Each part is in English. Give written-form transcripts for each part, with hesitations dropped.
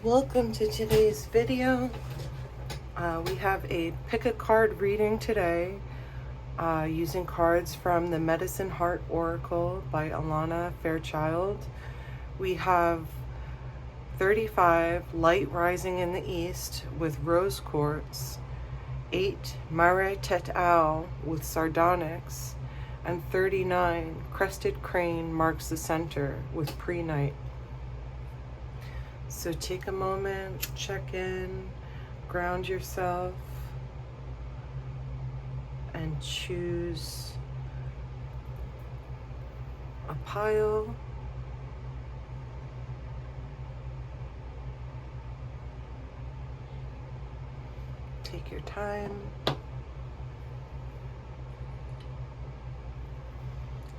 Welcome to today's video. We have a pick a card reading today using cards from the Medicine Heart Oracle by Alana Fairchild. We have 35 light rising in the east with rose quartz, 8 Mare Tet-Ou with Sardonyx, and 39 crested crane marks the center with Prehnite. So take a moment, check in, ground yourself, and choose a pile. Take your time.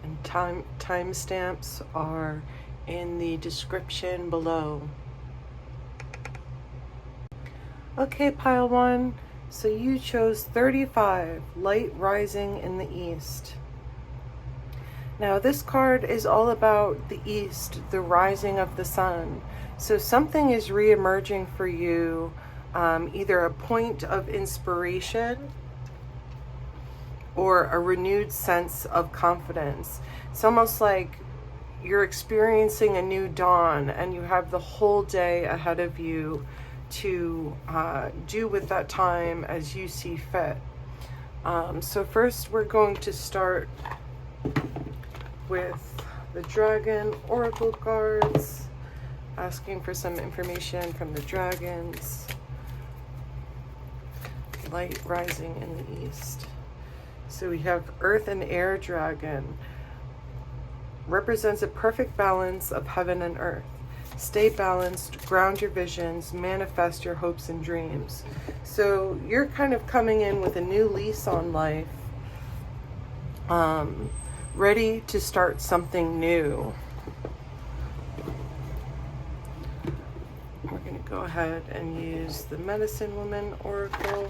And timestamps are in the description below. Okay, pile 1, so you chose 35, light rising in the east. Now this card is all about the east, the rising of the sun. So something is re-emerging for you, either a point of inspiration or a renewed sense of confidence. It's almost like you're experiencing a new dawn and you have the whole day ahead of you to do with that time as you see fit. So first we're going to start with the Dragon Oracle cards, asking for some information from the dragons. Light rising in the east. So we have Earth and Air Dragon. Represents a perfect balance of heaven and earth. Stay balanced, ground your visions, manifest your hopes and dreams. So you're kind of coming in with a new lease on life, ready to start something new. We're going to go ahead and use the Medicine Woman Oracle.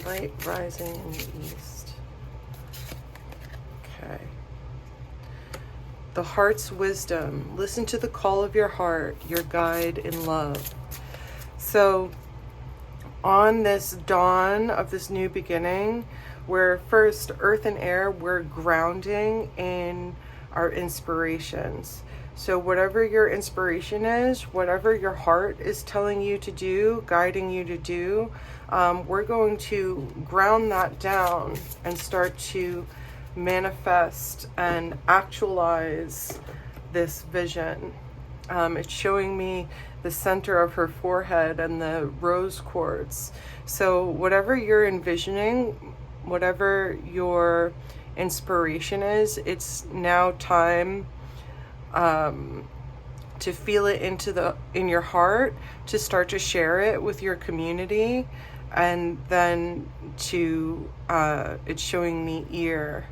Light rising in the east. Okay. The heart's wisdom. Listen to the call of your heart, your guide in love. So on this dawn of this new beginning, where first earth and air, we're grounding in our inspirations. So whatever your inspiration is, whatever your heart is telling you to do, guiding you to do, we're going to ground that down and start to manifest and actualize this vision. It's showing me the center of her forehead and the rose quartz. So whatever you're envisioning, whatever your inspiration is, it's now time to feel it in your heart, to start to share it with your community, and then to it's showing me ear.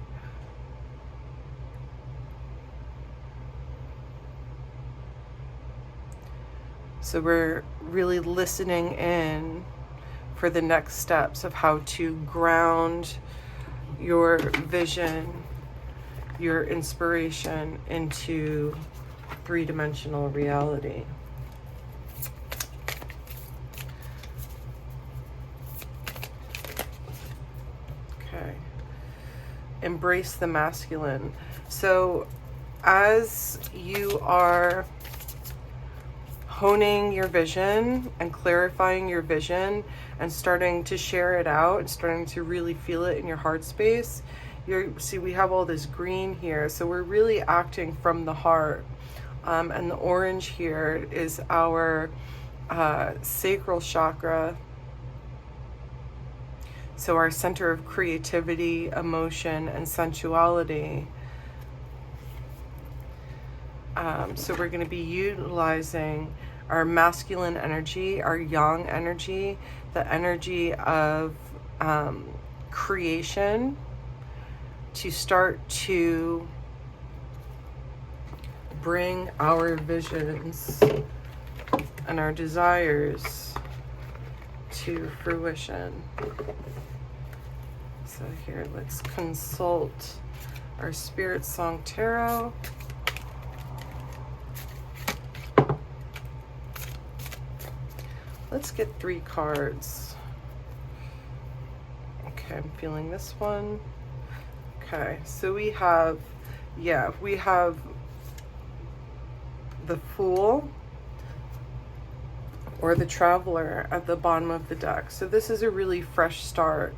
So we're really listening in for the next steps of how to ground your vision, your inspiration into three-dimensional reality. Okay. Embrace the masculine. So as you are honing your vision and clarifying your vision and starting to share it out and starting to really feel it in your heart space, see, we have all this green here, so we're really acting from the heart. And the orange here is our sacral chakra. So our center of creativity, emotion, and sensuality. So we're going to be utilizing our masculine energy, our yang energy, the energy of creation, to start to bring our visions and our desires to fruition. So here, let's consult our Spiritsong Tarot. Let's get 3 cards. Okay, I'm feeling this one. Okay, so we have, we have the Fool or the Traveler at the bottom of the deck. So this is a really fresh start.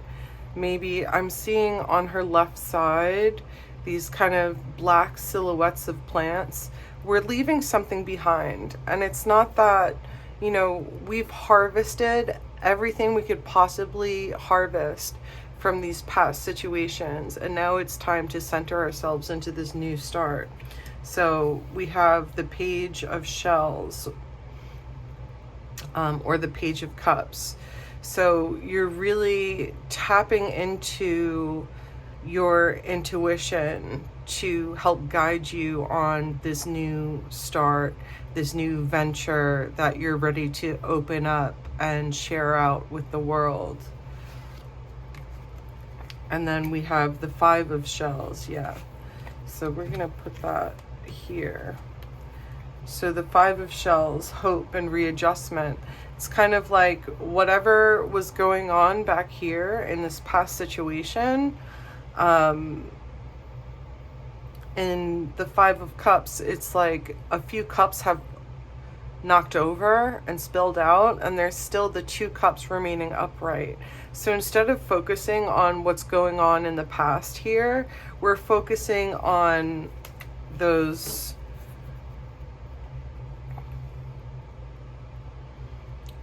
Maybe I'm seeing on her left side these kind of black silhouettes of plants. We're leaving something behind, and it's not that, you know, we've harvested everything we could possibly harvest from these past situations, and now it's time to center ourselves into this new start. So we have the Page of Shells, or the Page of Cups. So you're really tapping into your intuition to help guide you on this new start, this new venture that you're ready to open up and share out with the world. And then we have the 5 of Shells, So we're gonna put that here. So the 5 of Shells, hope and readjustment. It's kind of like whatever was going on back here in this past situation, in the 5 of Cups, it's like a few cups have knocked over and spilled out, and there's still the 2 cups remaining upright. So instead of focusing on what's going on in the past here, we're focusing on those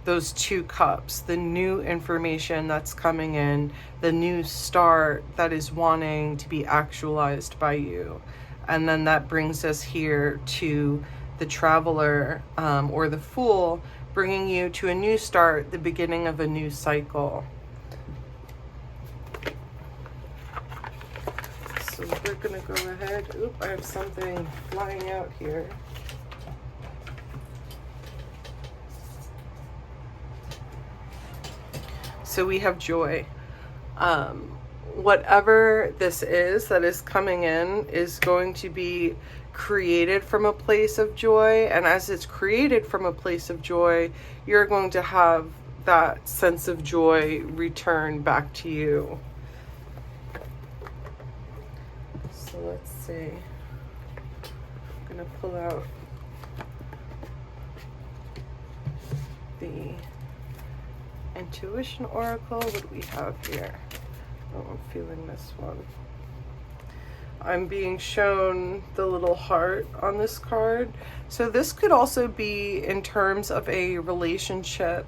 those 2 cups, the new information that's coming in, the new start that is wanting to be actualized by you. And then that brings us here to the Traveler, or the Fool, bringing you to a new start, the beginning of a new cycle. So we're gonna go ahead. Oop, I have something flying out here. So we have joy. Whatever this is that is coming in is going to be created from a place of joy. And as it's created from a place of joy, you're going to have that sense of joy return back to you. So let's see. I'm going to pull out the Intuition Oracle. What do we have here? Oh, I'm feeling this one. I'm being shown the little heart on this card. So this could also be in terms of a relationship,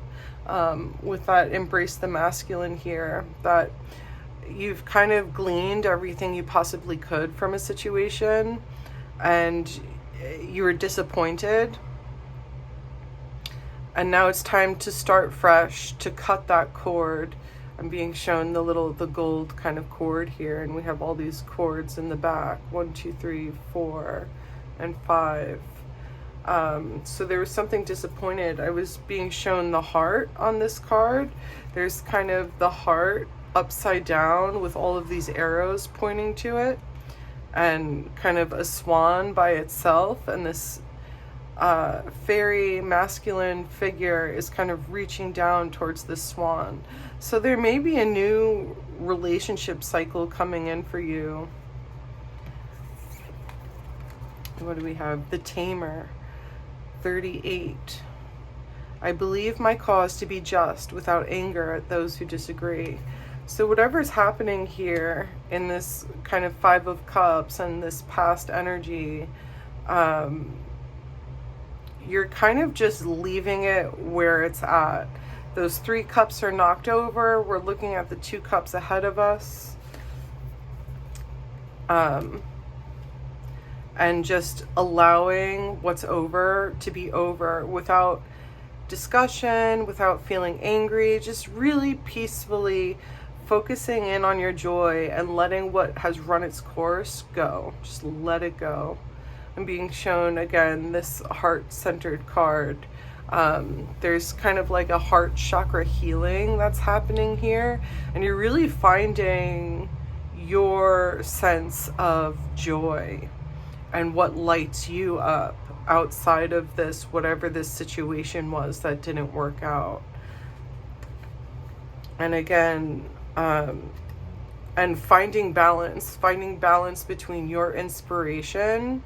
with that embrace the masculine here, that you've kind of gleaned everything you possibly could from a situation and you were disappointed. And now it's time to start fresh, to cut that cord. I'm being shown the gold kind of cord here, and we have all these cords in the back, 1, 2, 3, 4, and 5. So there was something disappointed. I was being shown the heart on this card. There's kind of the heart upside down with all of these arrows pointing to it, and kind of a swan by itself, and this fairy masculine figure is kind of reaching down towards the swan. So there may be a new relationship cycle coming in for you. What do we have? The Tamer, 38. I believe my cause to be just without anger at those who disagree. So whatever's happening here in this kind of 5 of Cups and this past energy, you're kind of just leaving it where it's at. Those 3 cups are knocked over. We're looking at the 2 cups ahead of us. And just allowing what's over to be over without discussion, without feeling angry, just really peacefully focusing in on your joy and letting what has run its course go. Just let it go. I'm being shown again this heart-centered card. There's kind of like a heart chakra healing that's happening here, and you're really finding your sense of joy and what lights you up outside of this, whatever this situation was that didn't work out. And again, and finding balance between your inspiration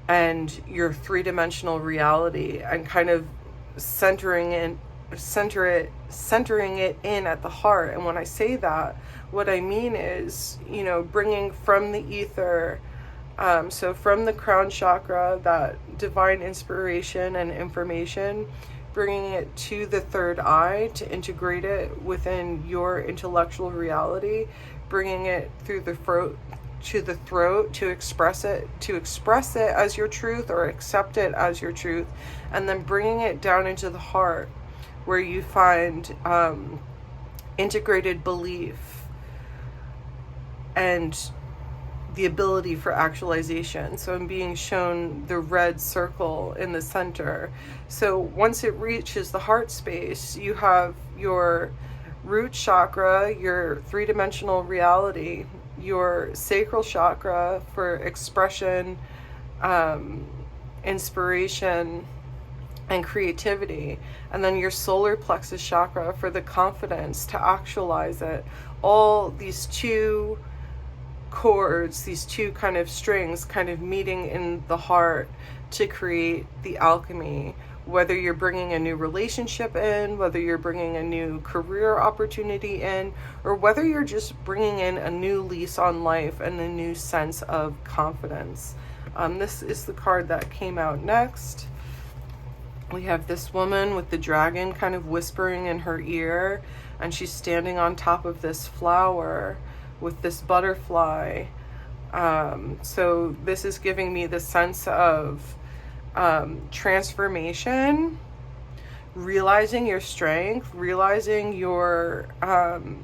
and your three-dimensional reality, and kind of centering it in at the heart. And when I say that, what I mean is, you know, bringing from the ether, so from the crown chakra, that divine inspiration and information, bringing it to the third eye to integrate it within your intellectual reality, bringing it through the throat to the throat to express it as your truth, or accept it as your truth, and then bringing it down into the heart, where you find integrated belief and the ability for actualization. So I'm being shown the red circle in the center. So once it reaches the heart space, you have your root chakra, your three-dimensional reality, your sacral chakra for expression, inspiration, and creativity, and then your solar plexus chakra for the confidence to actualize it. All these two chords, these two kind of strings, kind of meeting in the heart to create the alchemy. Whether you're bringing a new relationship in, whether you're bringing a new career opportunity in, or whether you're just bringing in a new lease on life and a new sense of confidence. This is the card that came out next. We have this woman with the dragon kind of whispering in her ear, and she's standing on top of this flower with this butterfly. So this is giving me the sense of transformation, realizing your strength, realizing your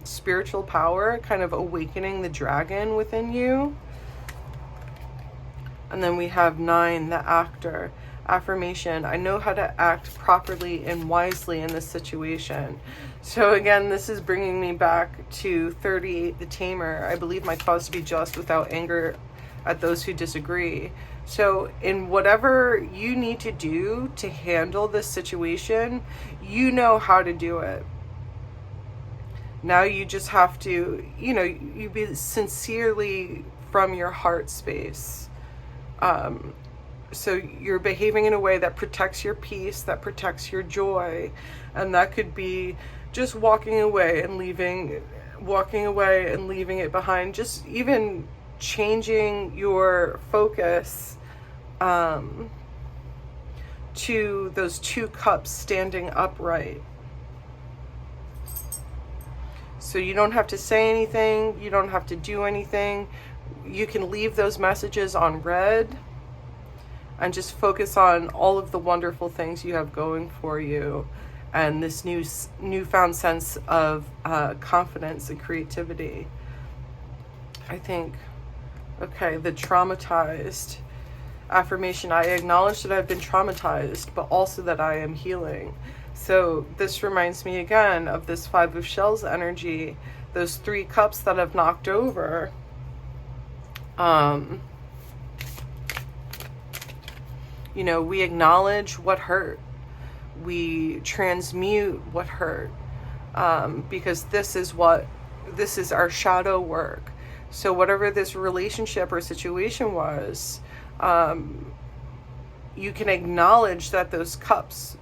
spiritual power, kind of awakening the dragon within you. And then we have 9, the actor. Affirmation: I know how to act properly and wisely in this situation. So again, this is bringing me back to 38, the tamer. I believe my cause to be just without anger at those who disagree. So in whatever you need to do to handle this situation, you know how to do it. Now you just have to, you know, you be sincerely from your heart space. So you're behaving in a way that protects your peace, that protects your joy. And that could be just walking away and leaving it behind. Just even changing your focus to those 2 cups standing upright. So you don't have to say anything. You don't have to do anything. You can leave those messages on red and just focus on all of the wonderful things you have going for you, and this newfound sense of confidence and creativity. I think, okay, the traumatized. Affirmation: I acknowledge that I've been traumatized, but also that I am healing. So this reminds me again of this 5 of shells energy, those 3 cups that have knocked over. You know, we acknowledge what hurt. We transmute what hurt, because this is our shadow work. So whatever this relationship or situation was, you can acknowledge that those cups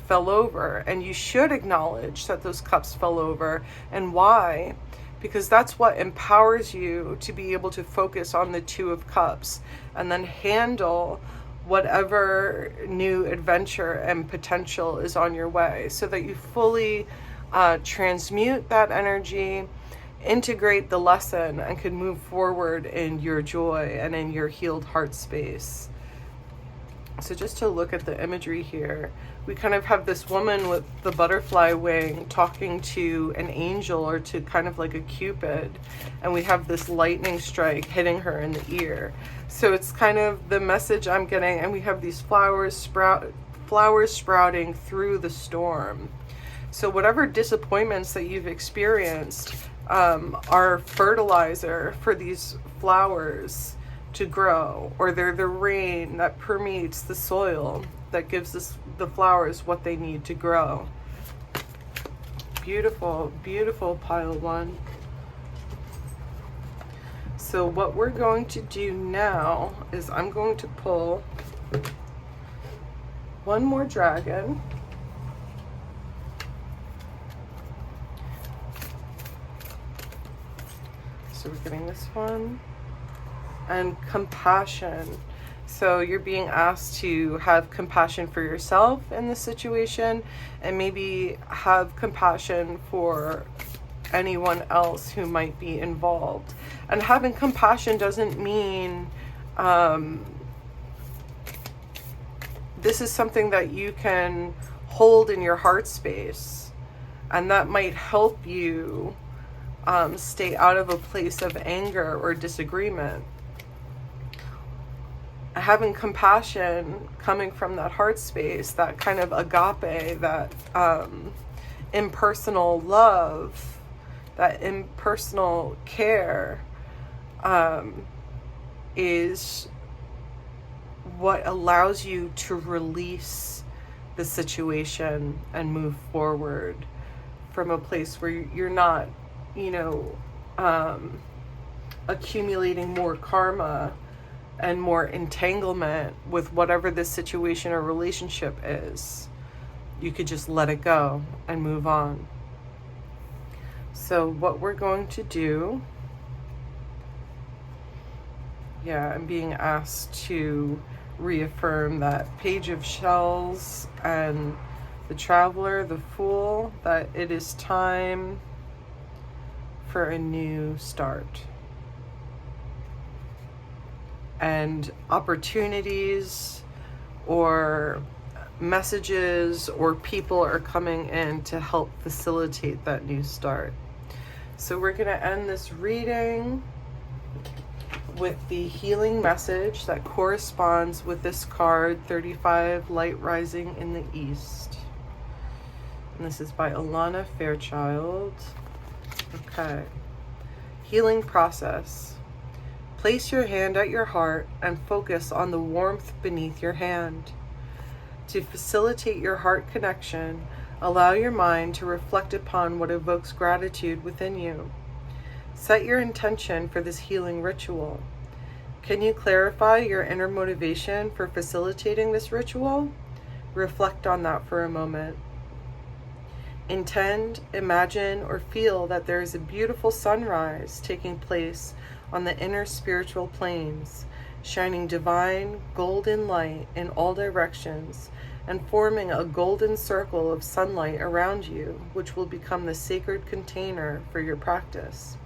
fell over, and you should acknowledge that those cups fell over. And why? Because that's what empowers you to be able to focus on the 2 of cups and then handle whatever new adventure and potential is on your way, so that you fully transmute that energy, integrate the lesson, and can move forward in your joy and in your healed heart space. So just to look at the imagery here, we kind of have this woman with the butterfly wing talking to an angel, or to kind of like a cupid, and we have this lightning strike hitting her in the ear. So it's kind of the message I'm getting, and we have these flowers flowers sprouting through the storm. So whatever disappointments that you've experienced are fertilizer for these flowers to grow, or they're the rain that permeates the soil that gives the flowers what they need to grow. Beautiful, beautiful pile one. So what we're going to do now is I'm going to pull one more dragon. So we're getting this one. And compassion. So you're being asked to have compassion for yourself in this situation, and maybe have compassion for anyone else who might be involved. And having compassion doesn't mean this is something that you can hold in your heart space, and that might help you stay out of a place of anger or disagreement. Having compassion coming from that heart space, that kind of agape, that impersonal love, that impersonal care, is what allows you to release the situation and move forward from a place where you're not, accumulating more karma and more entanglement with whatever this situation or relationship is. You could just let it go and move on. So what we're going to do, I'm being asked to reaffirm that Page of Shells and the Traveler, the Fool, that it is time for a new start. And opportunities or messages or people are coming in to help facilitate that new start. So we're going to end this reading with the healing message that corresponds with this card, 35, Light Rising in the East. And this is by Alana Fairchild. Okay. Healing process. Place your hand at your heart and focus on the warmth beneath your hand. To facilitate your heart connection, allow your mind to reflect upon what evokes gratitude within you. Set your intention for this healing ritual. Can you clarify your inner motivation for facilitating this ritual? Reflect on that for a moment. Intend, imagine, or feel that there is a beautiful sunrise taking place on the inner spiritual planes, shining divine golden light in all directions and forming a golden circle of sunlight around you, which will become the sacred container for your practice.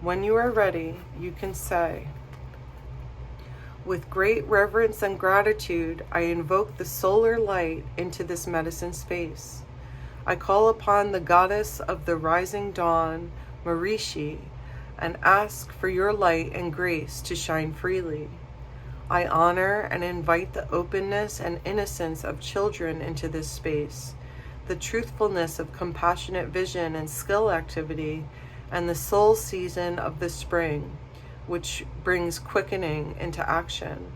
When you are ready, you can say, "With great reverence and gratitude, I invoke the solar light into this medicine space. I call upon the goddess of the rising dawn, Marishi, and ask for your light and grace to shine freely. I honor and invite the openness and innocence of children into this space, the truthfulness of compassionate vision and skill activity, and the soul season of the spring, which brings quickening into action.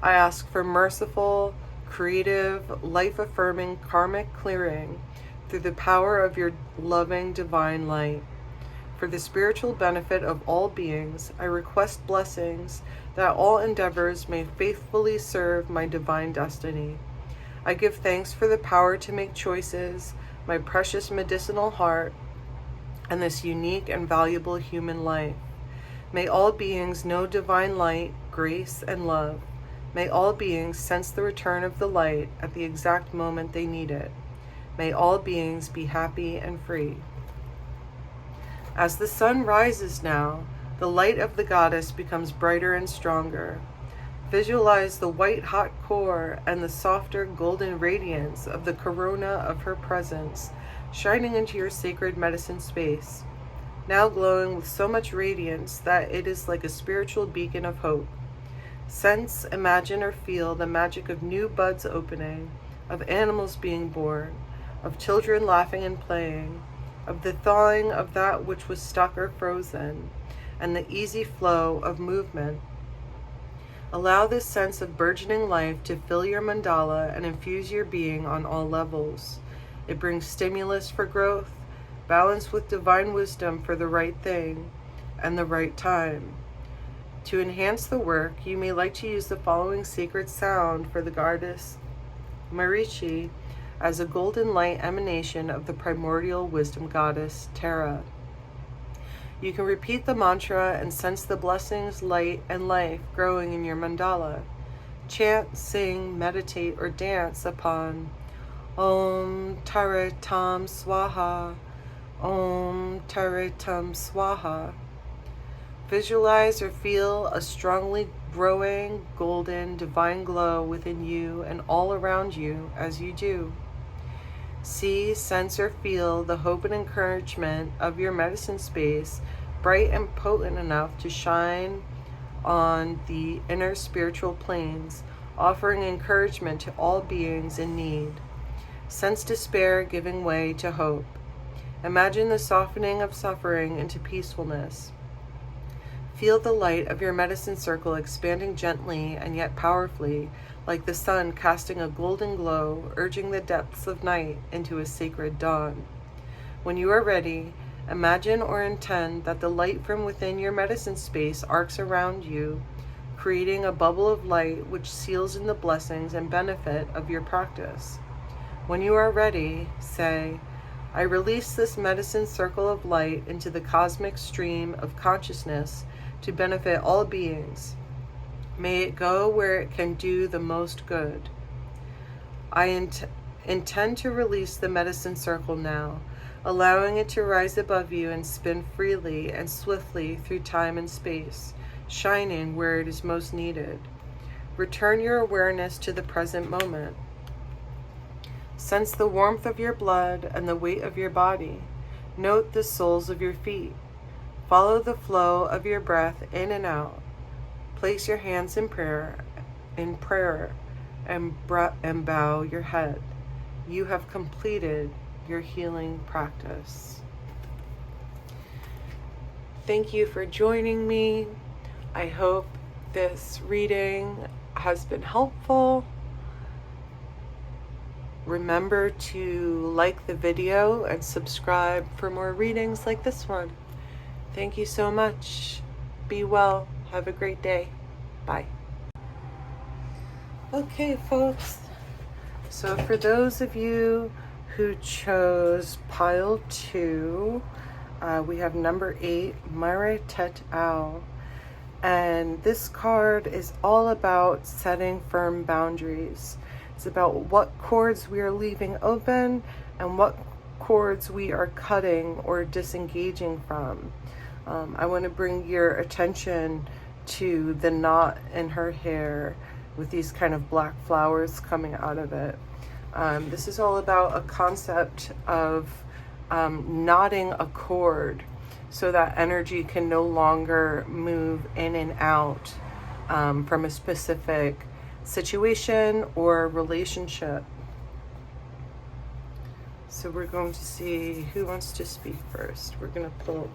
I ask for merciful, creative, life-affirming karmic clearing through the power of your loving divine light. For the spiritual benefit of all beings, I request blessings that all endeavors may faithfully serve my divine destiny. I give thanks for the power to make choices, my precious medicinal heart, and this unique and valuable human life. May all beings know divine light, grace, and love. May all beings sense the return of the light at the exact moment they need it. May all beings be happy and free." As the sun rises now, the light of the goddess becomes brighter and stronger. Visualize the white-hot core and the softer golden radiance of the corona of her presence shining into your sacred medicine space, now glowing with so much radiance that it is like a spiritual beacon of hope. Sense, imagine, or feel the magic of new buds opening, of animals being born, of children laughing and playing, of the thawing of that which was stuck or frozen, and the easy flow of movement. Allow this sense of burgeoning life to fill your mandala and infuse your being on all levels. It brings stimulus for growth, balance with divine wisdom for the right thing and the right time. To enhance the work, you may like to use the following sacred sound for the goddess Marichi as a golden light emanation of the primordial wisdom goddess Terra. You can repeat the mantra and sense the blessings, light, and life growing in your mandala. Chant, sing, meditate, or dance upon Om Taratam Swaha, Om Taratam Swaha. Visualize or feel a strongly growing, golden, divine glow within you and all around you as you do. See, sense, or feel the hope and encouragement of your medicine space, bright and potent enough to shine on the inner spiritual planes, offering encouragement to all beings in need. Sense despair giving way to hope. Imagine the softening of suffering into peacefulness. Feel the light of your medicine circle expanding gently and yet powerfully, like the sun casting a golden glow, urging the depths of night into a sacred dawn. When you are ready, imagine or intend that the light from within your medicine space arcs around you, creating a bubble of light which seals in the blessings and benefit of your practice. When you are ready, say, I release this medicine circle of light into the cosmic stream of consciousness to benefit all beings. May it go where it can do the most good. I intend to release the medicine circle now, allowing it to rise above you and spin freely and swiftly through time and space, shining where it is most needed. Return your awareness to the present moment. Sense the warmth of your blood and the weight of your body. Note the soles of your feet. Follow the flow of your breath in and out. Place your hands in prayer, and bow your head. You have completed your healing practice. Thank you for joining me. I hope this reading has been helpful. Remember to like the video and subscribe for more readings like this one. Thank you so much. Be well. Have a great day. Bye. Okay, folks. So for those of you who chose pile 2, we have number 8, Mailard Tet-Ou. And this card is all about setting firm boundaries. It's about what cords we are leaving open and what cords we are cutting or disengaging from. I want to bring your attention to the knot in her hair with these kind of black flowers coming out of it. This is all about a concept of knotting a cord so that energy can no longer move in and out from a specific situation or relationship. So we're going to see who wants to speak first. We're going to pull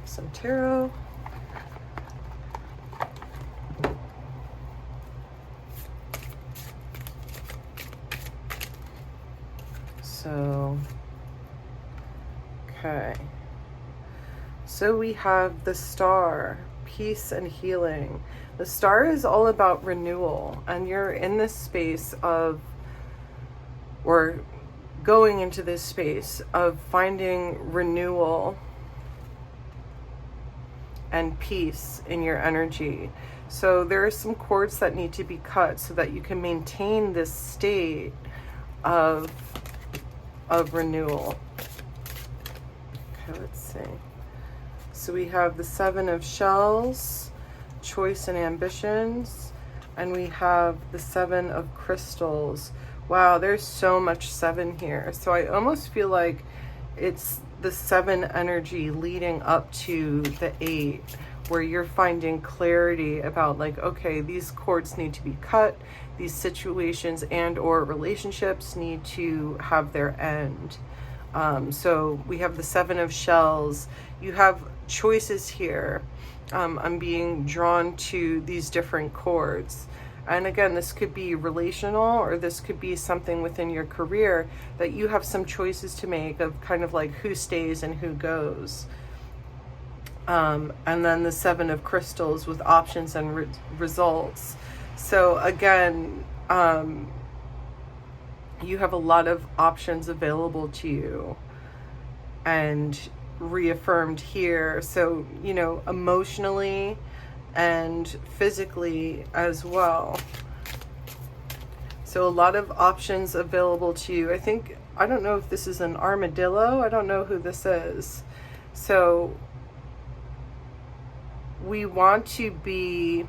some tarot. So, okay. So we have the Star, peace and healing. The Star is all about renewal, and you're in this space of, or going into this space of finding renewal and peace in your energy. So there are some cords that need to be cut so that you can maintain this state of renewal. Okay, let's see. So we have the 7 of Shells, choice and ambitions, and we have the 7 of crystals. Wow, there's so much 7 here. So I almost feel like it's the 7 energy leading up to the 8, where you're finding clarity about like, okay, these cords need to be cut, these situations and or relationships need to have their end. So we have the Seven of Shells. You have choices here. I'm being drawn to these different cords. And again, this could be relational, or this could be something within your career that you have some choices to make of kind of like who stays and who goes. And then the Seven of Crystals with options and results. So again, you have a lot of options available to you and reaffirmed here. So, you know, emotionally and physically as well. So a lot of options available to you. I don't know if this is an armadillo. I don't know who this is. So we want to be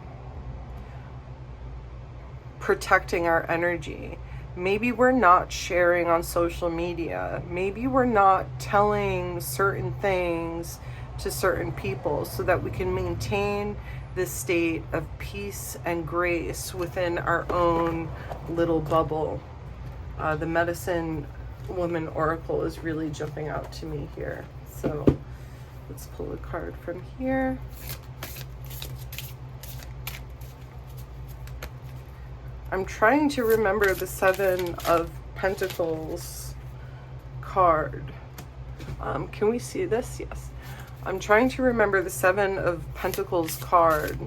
protecting our energy. Maybe we're not sharing on social media. Maybe we're not telling certain things to certain people so that we can maintain this state of peace and grace within our own little bubble. The Medicine Woman Oracle is really jumping out to me here. So let's pull a card from here. I'm trying to remember the Seven of Pentacles card. Can we see this? Yes. I'm trying to remember the Seven of Pentacles card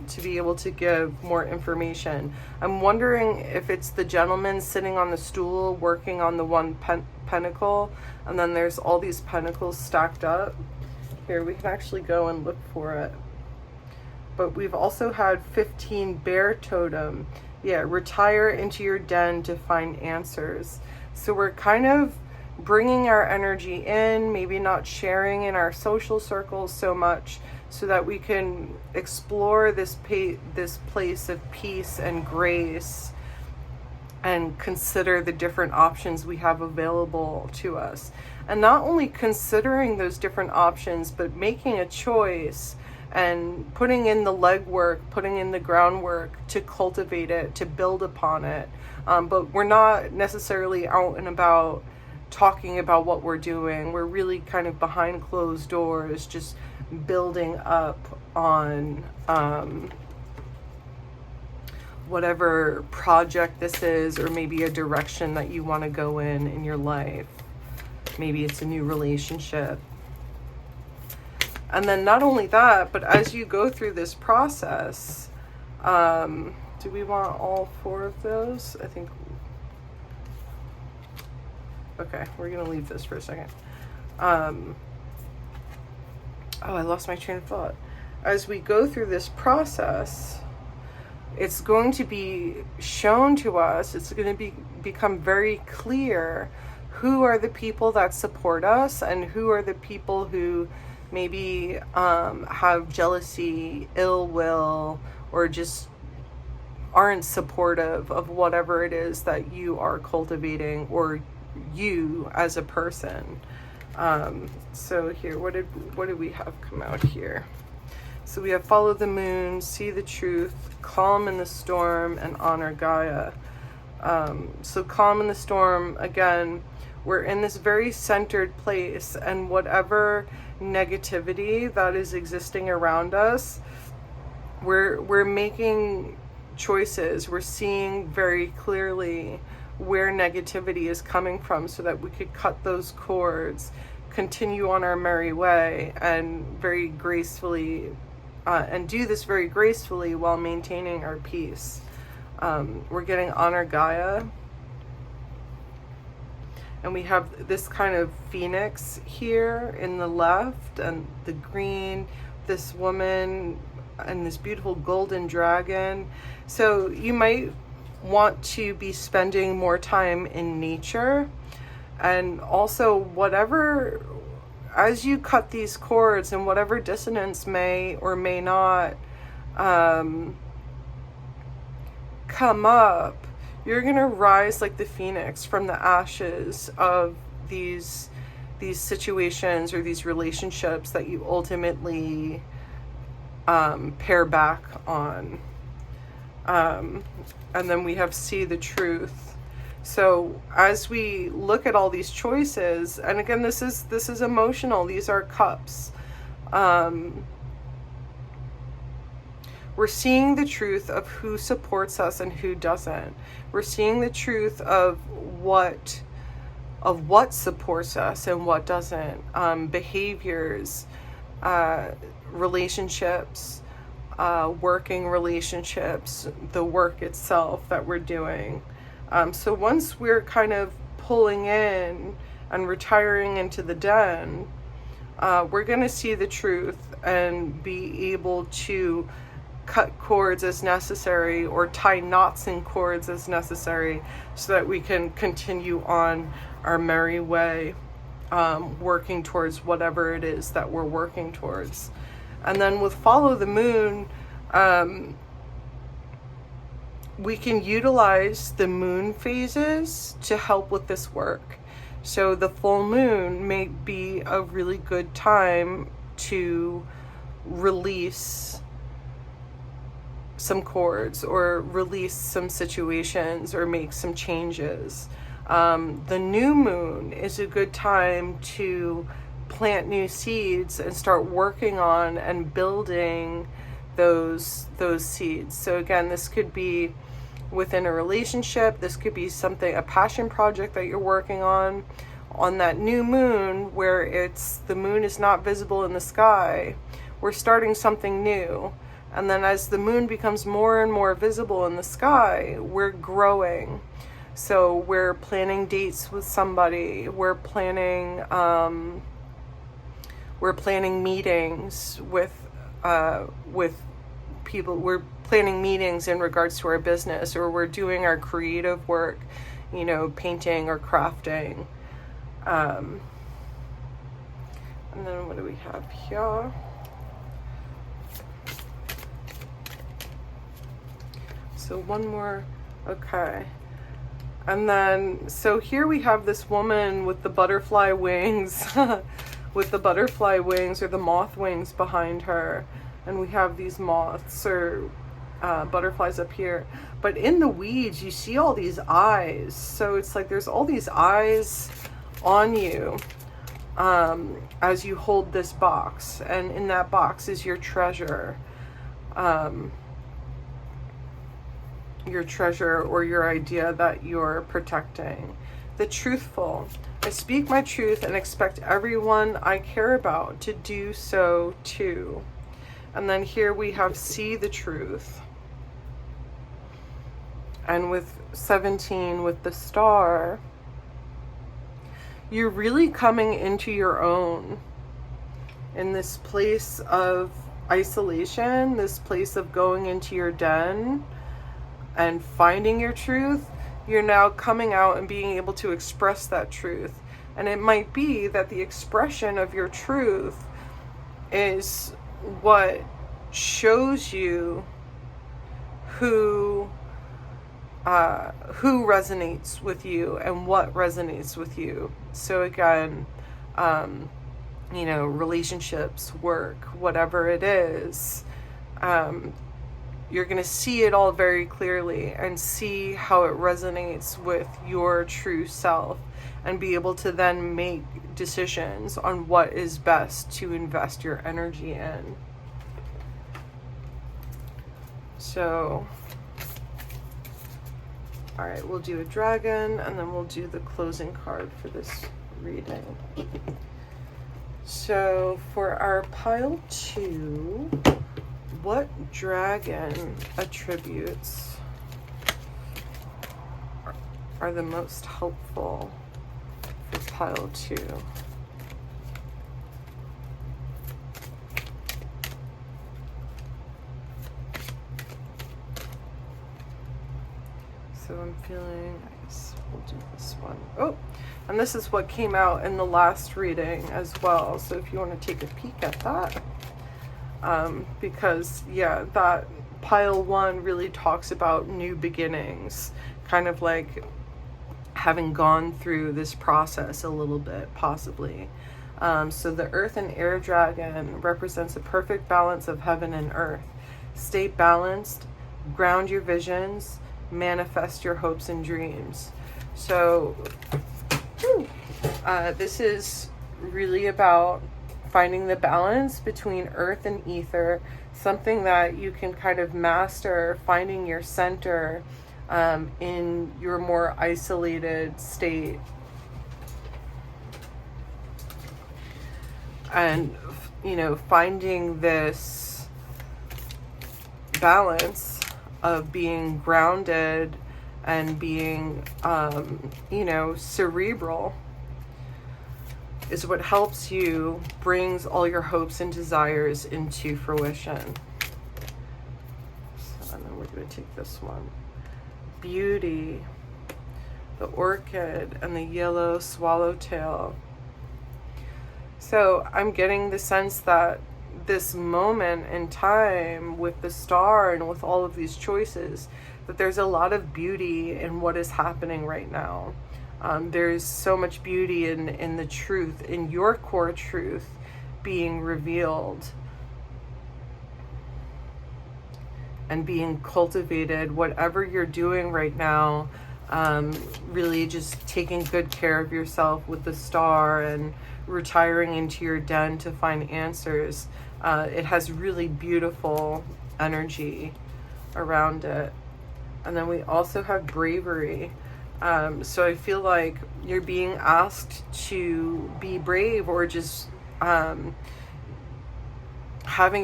to be able to give more information. I'm wondering if it's the gentleman sitting on the stool working on the one pentacle, and then there's all these pentacles stacked up. Here, we can actually go and look for it. But we've also had 15 bear totem. Yeah, retire into your den to find answers. So we're kind of bringing our energy in, maybe not sharing in our social circles so much, so that we can explore this place of peace and grace and consider the different options we have available to us. And not only considering those different options, but making a choice and putting in the legwork, putting in the groundwork to cultivate it, to build upon it. But we're not necessarily out and about talking about what we're doing. We're really kind of behind closed doors, just building up on whatever project this is, or maybe a direction that you want to go in your life. Maybe it's a new relationship. And then not only that, but as you go through this process, do we want all four of those? I think. Okay, we're going to leave this for a second. Oh, I lost my train of thought. As we go through this process, it's going to be shown to us, it's going to become very clear who are the people that support us and who are the people who maybe have jealousy, ill will, or just aren't supportive of whatever it is that you are cultivating, or you as a person. So here, what did we have come out here? So we have follow the moon, see the truth, calm in the storm, and honor Gaia. So calm in the storm, again, we're in this very centered place, and whatever negativity that is existing around us, we're making choices. We're seeing very clearly where negativity is coming from, so that we could cut those cords, continue on our merry way, and very gracefully and do this very gracefully while maintaining our peace. We're getting honor Gaia, and we have this kind of phoenix here in the left, and the green, this woman, and this beautiful golden dragon. So you might want to be spending more time in nature, and also whatever, as you cut these cords, and whatever dissonance may or may not come up, you're gonna rise like the phoenix from the ashes of these situations or these relationships that you ultimately pair back on. And then we have see the truth. So as we look at all these choices, and again, this is emotional. These are cups. We're seeing the truth of who supports us and who doesn't. We're seeing the truth of what supports us and what doesn't. Behaviors, relationships, working relationships, the work itself that we're doing. So once we're kind of pulling in and retiring into the den, we're going to see the truth and be able to cut cords as necessary or tie knots in cords as necessary so that we can continue on our merry way, working towards whatever it is that we're working towards. And then with follow the moon, we can utilize the moon phases to help with this work. So the full moon may be a really good time to release some cords or release some situations or make some changes. The new moon is a good time to plant new seeds and start working on and building those seeds. So again, this could be within a relationship. This could be something, a passion project that you're working on that new moon, where the moon is not visible in the sky. We're starting something new. And then as the moon becomes more and more visible in the sky, we're growing. So we're planning dates with somebody. We're planning meetings with people. We're planning meetings in regards to our business, or we're doing our creative work, painting or crafting. And then what do we have here? So one more, okay. And then, so here we have this woman with the butterfly wings, with the butterfly wings or the moth wings behind her. And we have these moths or butterflies up here. But in the weeds, you see all these eyes. So it's like there's all these eyes on you as you hold this box. And in that box is your treasure. Your treasure or your idea that you're protecting. The truthful. I speak my truth and expect everyone I care about to do so too. And then here we have see the truth. And with 17, with the star, you're really coming into your own in this place of isolation, this place of going into your den and finding your truth. You're now coming out and being able to express that truth. And it might be that the expression of your truth is what shows you who resonates with you and what resonates with you. So again, relationships, work, whatever it is, you're going to see it all very clearly and see how it resonates with your true self and be able to then make decisions on what is best to invest your energy in. So, all right, we'll do a dragon and then we'll do the closing card for this reading. So for our pile 2, what dragon attributes are the most helpful for pile 2? So I'm feeling, I guess we'll do this one. Oh, and this is what came out in the last reading as well. So if you want to take a peek at that. Because yeah, that pile 1 really talks about new beginnings, kind of like having gone through this process a little bit, possibly. So the earth and air dragon represents a perfect balance of heaven and earth. Stay balanced, ground your visions, manifest your hopes and dreams. So this is really about finding the balance between earth and ether, something that you can kind of master, finding your center in your more isolated state. And, you know, finding this balance of being grounded and being, you know, cerebral is what helps you, brings all your hopes and desires into fruition. So, and then we're going to take this one. Beauty, the orchid, and the yellow swallowtail. So I'm getting the sense that this moment in time with the star and with all of these choices, that there's a lot of beauty in what is happening right now. There's so much beauty in the truth, in your core truth being revealed and being cultivated. Whatever you're doing right now, really just taking good care of yourself with the star and retiring into your den to find answers. It has really beautiful energy around it. And then we also have bravery. So I feel like you're being asked to be brave, or just having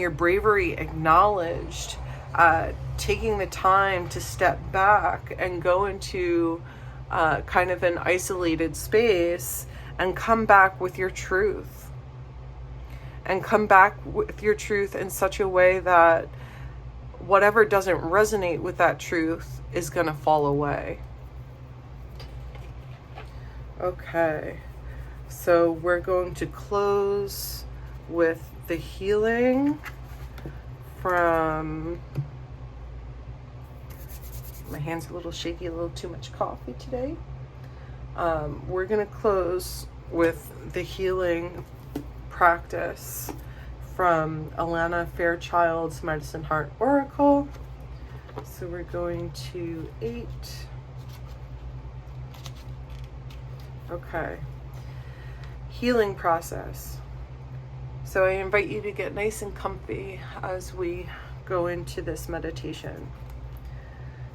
your bravery acknowledged, taking the time to step back and go into kind of an isolated space and come back with your truth. And come back with your truth in such a way that whatever doesn't resonate with that truth is going to fall away. Okay, so we're going to close with the healing from, my hand's a little shaky, a little too much coffee today. We're going to close with the healing practice from Alana Fairchild's Medicine Heart Oracle. So we're going to 8. Okay. Healing process. So I invite you to get nice and comfy as we go into this meditation.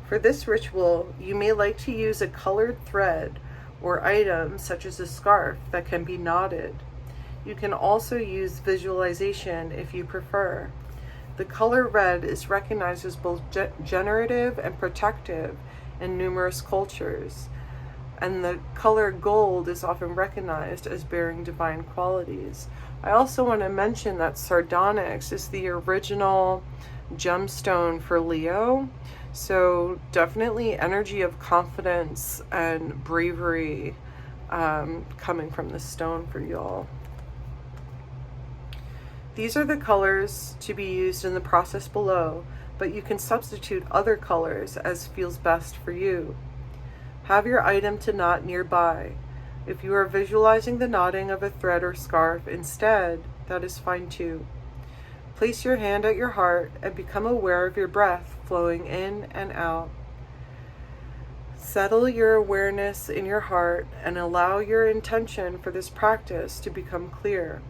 For this ritual, you may like to use a colored thread or item such as a scarf that can be knotted. You can also use visualization if you prefer. The color red is recognized as both generative and protective in numerous cultures, and the color gold is often recognized as bearing divine qualities. I also want to mention that Sardonyx is the original gemstone for Leo, so definitely energy of confidence and bravery coming from the stone for y'all. These are the colors to be used in the process below, but you can substitute other colors as feels best for you. Have your item to knot nearby. If you are visualizing the knotting of a thread or scarf instead, that is fine too. Place your hand at your heart and become aware of your breath flowing in and out. Settle your awareness in your heart and allow your intention for this practice to become clear.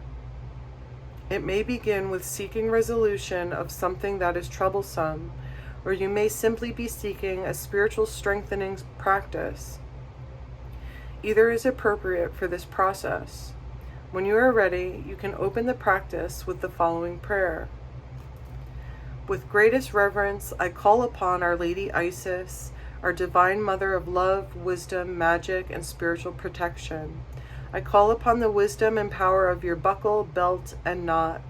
It may begin with seeking resolution of something that is troublesome, or you may simply be seeking a spiritual strengthening practice. Either is appropriate for this process. When you are ready, you can open the practice with the following prayer. With greatest reverence, I call upon Our Lady Isis, our Divine Mother of love, wisdom, magic, and spiritual protection. I call upon the wisdom and power of your buckle, belt, and knot.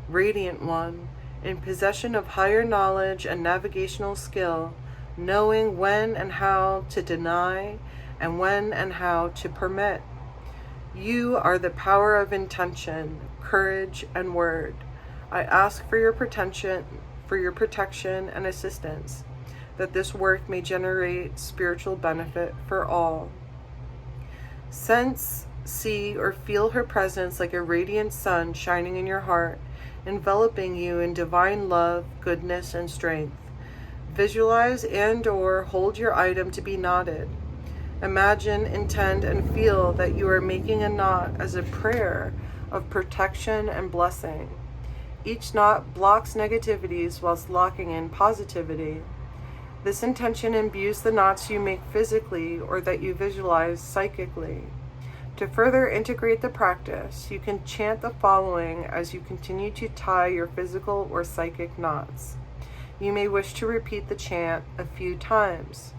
Radiant One, in possession of higher knowledge and navigational skill, knowing when and how to deny and when and how to permit. You are the power of intention, courage, and word. I ask for your protection and assistance, that this work may generate spiritual benefit for all. Since see, or feel her presence like a radiant sun shining in your heart, enveloping you in divine love, goodness, and strength. Visualize and/or hold your item to be knotted. Imagine, intend, and feel that you are making a knot as a prayer of protection and blessing. Each knot blocks negativities whilst locking in positivity. This intention imbues the knots you make physically or that you visualize psychically. To further integrate the practice, you can chant the following as you continue to tie your physical or psychic knots. You may wish to repeat the chant a few times.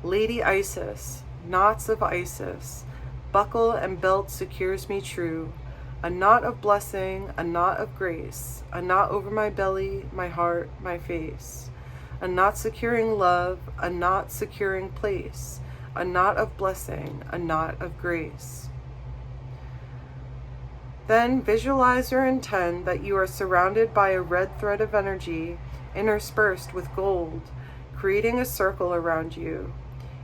Lady Isis, knots of Isis, buckle and belt secures me true. A knot of blessing, a knot of grace, a knot over my belly, my heart, my face. A knot securing love, a knot securing place, a knot of blessing, a knot of grace. Then visualize or intend that you are surrounded by a red thread of energy interspersed with gold, creating a circle around you.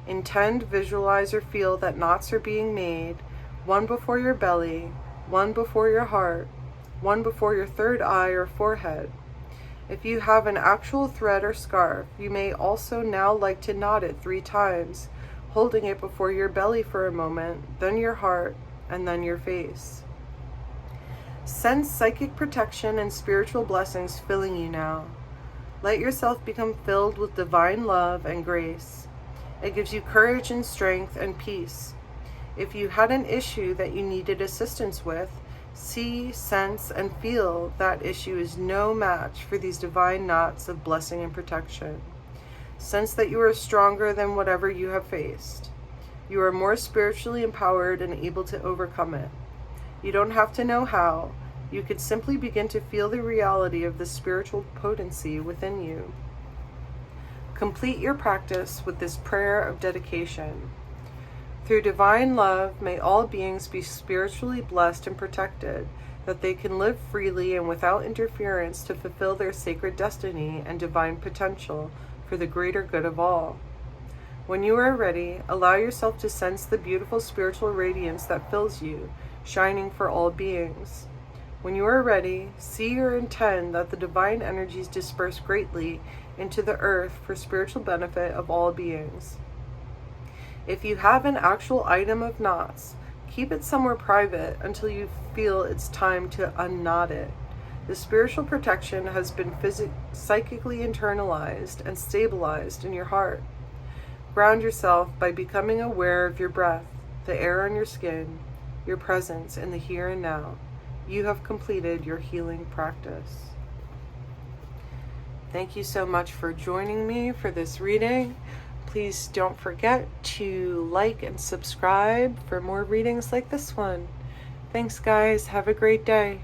Intend, visualize, or feel that knots are being made, one before your belly, one before your heart, one before your third eye or forehead. If you have an actual thread or scarf, you may also now like to knot it 3 times, holding it before your belly for a moment, then your heart, and then your face. Sense psychic protection and spiritual blessings filling you now. Let yourself become filled with divine love and grace. It gives you courage and strength and peace. If you had an issue that you needed assistance with, see, sense, and feel that issue is no match for these divine knots of blessing and protection. Sense that you are stronger than whatever you have faced. You are more spiritually empowered and able to overcome it. You don't have to know how. You could simply begin to feel the reality of the spiritual potency within you. Complete your practice with this prayer of dedication. Through divine love, may all beings be spiritually blessed and protected, that they can live freely and without interference to fulfill their sacred destiny and divine potential for the greater good of all. When you are ready, allow yourself to sense the beautiful spiritual radiance that fills you, shining for all beings. When you are ready, see or intend that the divine energies disperse greatly into the earth for spiritual benefit of all beings. If you have an actual item of knots, keep it somewhere private until you feel it's time to unknot it. The spiritual protection has been psychically internalized and stabilized in your heart. Ground yourself by becoming aware of your breath, the air on your skin, your presence in the here and now. You have completed your healing practice. Thank you so much for joining me for this reading. Please don't forget to like and subscribe for more readings like this one. Thanks, guys. Have a great day.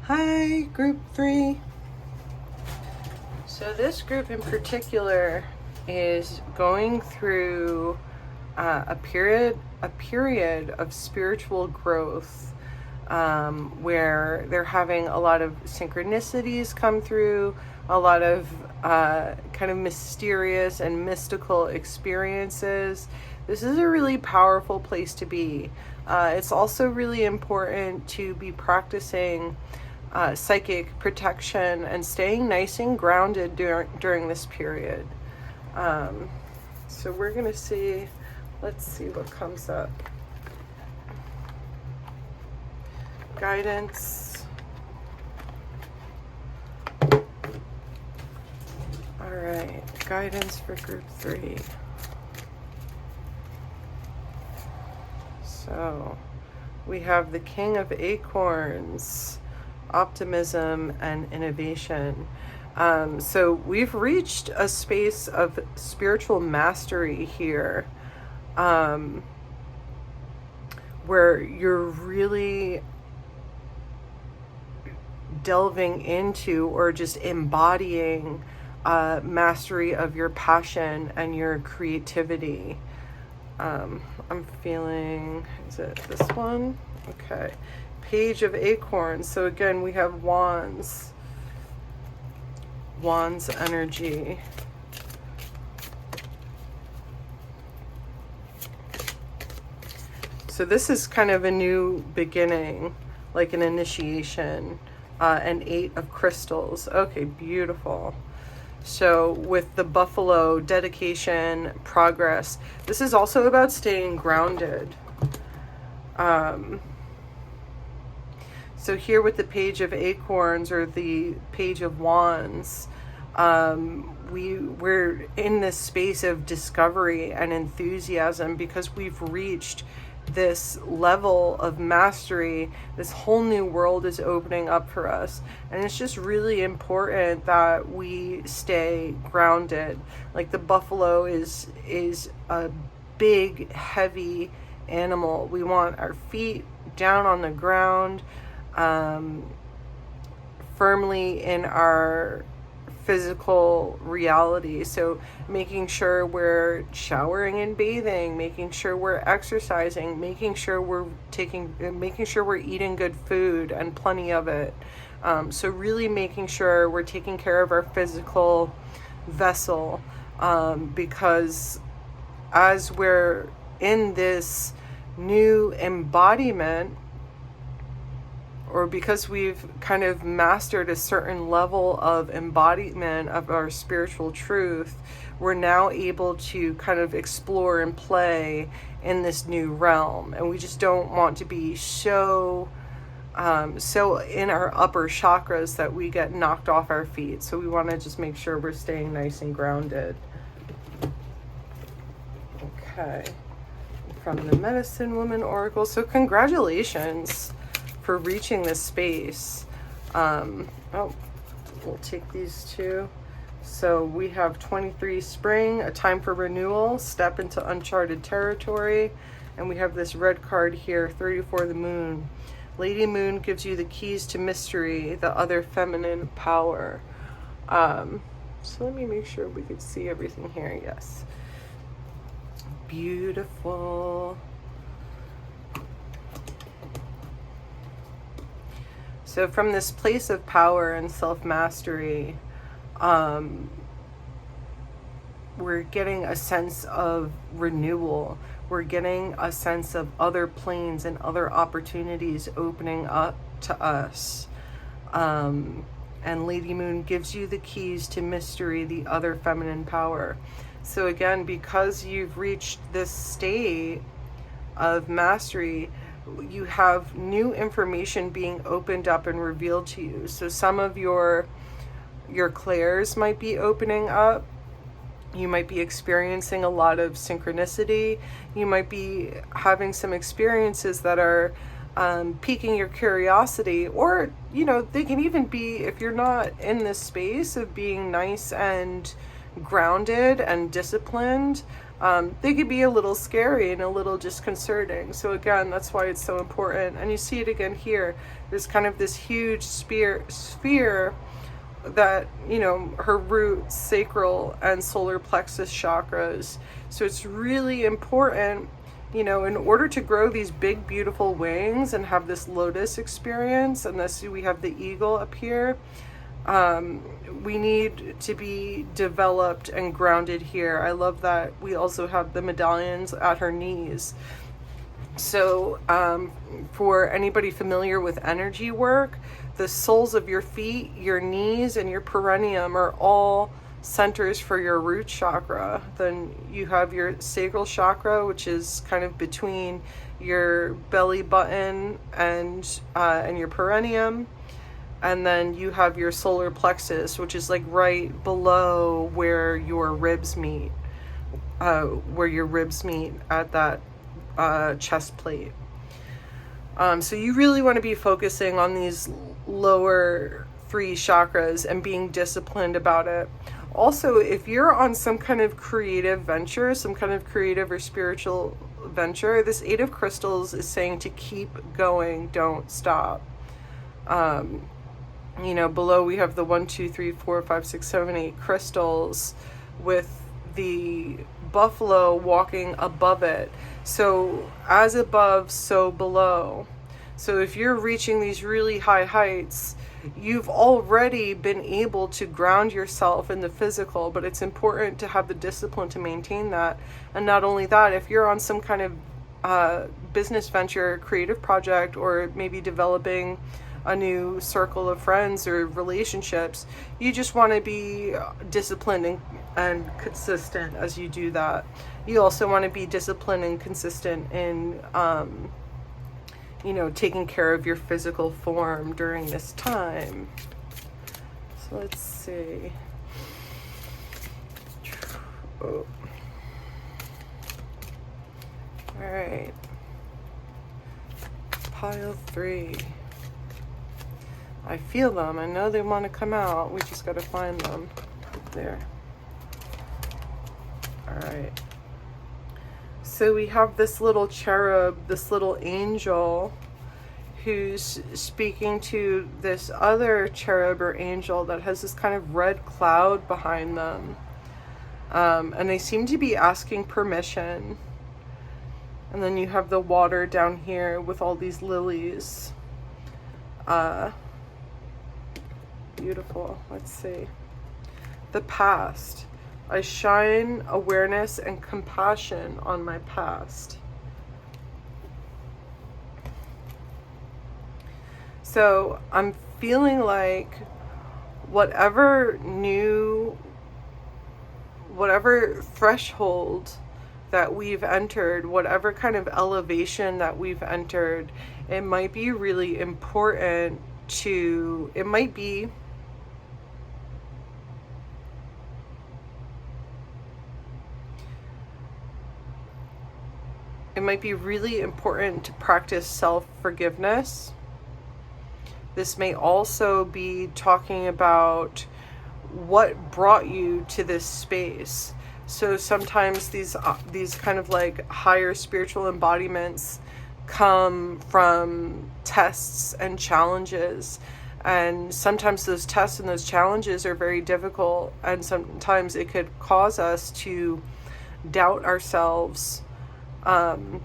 Hi, Group 3. So this group in particular is going through a period of spiritual growth, where they're having a lot of synchronicities come through, a lot of kind of mysterious and mystical experiences. This is a really powerful place to be. It's also really important to be practicing psychic protection and staying nice and grounded during this period. So we're gonna see, let's see what comes up. Guidance. All right, guidance for group 3. So we have the King of Acorns, optimism and innovation. So we've reached a space of spiritual mastery here, where you're really delving into or just embodying mastery of your passion and your creativity. I'm feeling, is it this one? Okay. Page of Acorns. So again, we have wands. Wands energy. So this is kind of a new beginning, like an initiation, an 8 of crystals. Okay, beautiful. So with the buffalo, dedication, progress. This is also about staying grounded. So here with the page of acorns or the page of wands, we're in this space of discovery and enthusiasm because we've reached this level of mastery. This whole new world is opening up for us, and it's just really important that we stay grounded. Like the buffalo is a big, heavy animal. We want our feet down on the ground, firmly in our physical reality. So making sure we're showering and bathing, making sure we're exercising, making sure we're eating good food and plenty of it. So really making sure we're taking care of our physical vessel, because as we're in this new embodiment, or because we've kind of mastered a certain level of embodiment of our spiritual truth, we're now able to kind of explore and play in this new realm. And we just don't want to be so in our upper chakras that we get knocked off our feet. So we want to just make sure we're staying nice and grounded. Okay. From the Medicine Woman Oracle. So congratulations for reaching this space. We'll take these two. So we have 23 spring, a time for renewal, step into uncharted territory. And we have this red card here, 34 the moon. Lady Moon gives you the keys to mystery, the other feminine power. So let me make sure we could see everything here. Yes. Beautiful. So from this place of power and self-mastery, we're getting a sense of renewal. We're getting a sense of other planes and other opportunities opening up to us. And Lady Moon gives you the keys to mystery, the other feminine power. So again, because you've reached this state of mastery, you have new information being opened up and revealed to you. So some of your clairs might be opening up. You might be experiencing a lot of synchronicity. You might be having some experiences that are piquing your curiosity, or they can even be, if you're not in this space of being nice and grounded and disciplined, they could be a little scary and a little disconcerting. So again, that's why it's so important. And you see it again here. There's kind of this huge sphere that, her root, sacral, and solar plexus chakras. So it's really important, in order to grow these big, beautiful wings and have this lotus experience, and we have the eagle up here. We need to be developed and grounded here. I love that we also have the medallions at her knees. So for anybody familiar with energy work, the soles of your feet, your knees, and your perineum are all centers for your root chakra. Then you have your sacral chakra, which is kind of between your belly button and your perineum. And then you have your solar plexus, which is like right below where your ribs meet, at that chest plate. So you really want to be focusing on these lower 3 chakras and being disciplined about it. Also, if you're on some kind of creative venture, some kind of creative or spiritual venture, this 8 of crystals is saying to keep going, don't stop. Below we have the 1, 2, 3, 4, 5, 6, 7, 8 crystals with the buffalo walking above it. So as above, so below. So if you're reaching these really high heights, you've already been able to ground yourself in the physical, but it's important to have the discipline to maintain that. And not only that, if you're on some kind of business venture, creative project, or maybe developing a new circle of friends or relationships. You just want to be disciplined and consistent as you do that. You also want to be disciplined and consistent in, you know, taking care of your physical form during this time. So let's see. Oh. All right. Pile 3. I feel them. I know they want to come out. We just got to find them. There. All right. So we have this little cherub, this little angel, who's speaking to this other cherub or angel that has this kind of red cloud behind them. And they seem to be asking permission. And then you have the water down here with all these lilies. Beautiful. Let's see. The past. I shine awareness and compassion on my past. So I'm feeling like whatever threshold that we've entered, whatever kind of elevation that we've entered, it might be really important to, it might be really important to practice self-forgiveness. This may also be talking about what brought you to this space. So sometimes these kind of like higher spiritual embodiments come from tests and challenges. And sometimes those tests and those challenges are very difficult. And sometimes it could cause us to doubt ourselves. And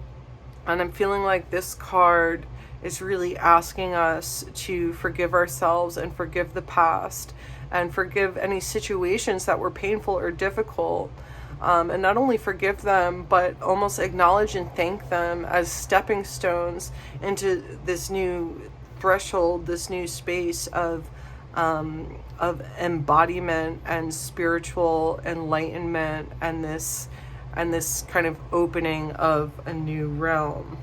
I'm feeling like this card is really asking us to forgive ourselves and forgive the past and forgive any situations that were painful or difficult. And not only forgive them, but almost acknowledge and thank them as stepping stones into this new threshold, this new space of embodiment and spiritual enlightenment, and this kind of opening of a new realm.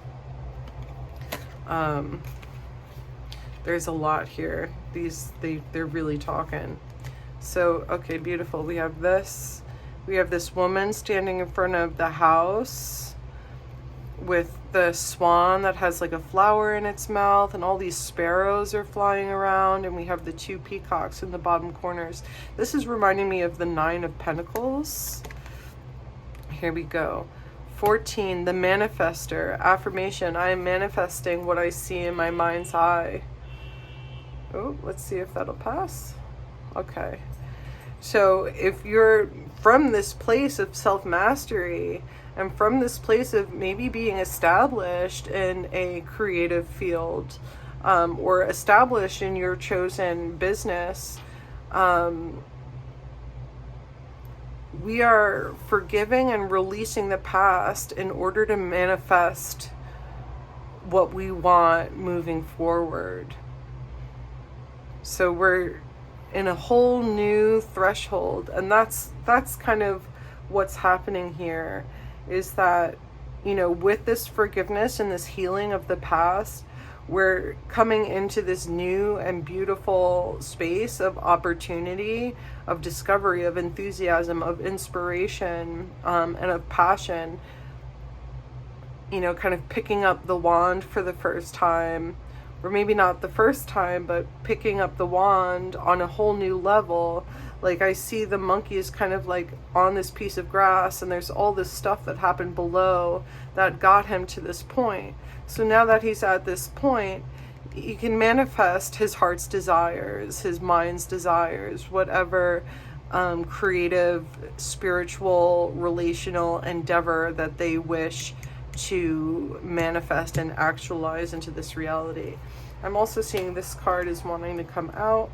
There's a lot here. They're really talking. So, okay, beautiful. We have this woman standing in front of the house with the swan that has like a flower in its mouth, and all these sparrows are flying around, and we have the 2 peacocks in the bottom corners. This is reminding me of the 9 of Pentacles. Here we go. 14, the manifester. Affirmation. I am manifesting what I see in my mind's eye. Oh, let's see if that'll pass. Okay. So if you're from this place of self-mastery and from this place of maybe being established in a creative field, or established in your chosen business, we are forgiving and releasing the past in order to manifest what we want moving forward. So we're in a whole new threshold, and that's kind of what's happening here, is that, you know, with this forgiveness and this healing of the past, we're coming into this new and beautiful space of opportunity, of discovery, of enthusiasm, of inspiration, and of passion. You know, kind of picking up the wand for the first time, or maybe not the first time, but picking up the wand on a whole new level. Like, I see the monkey is kind of like on this piece of grass, and there's all this stuff that happened below that got him to this point. So now that he's at this point, he can manifest his heart's desires, his mind's desires, whatever creative, spiritual, relational endeavor that they wish to manifest and actualize into this reality. I'm also seeing this card is wanting to come out.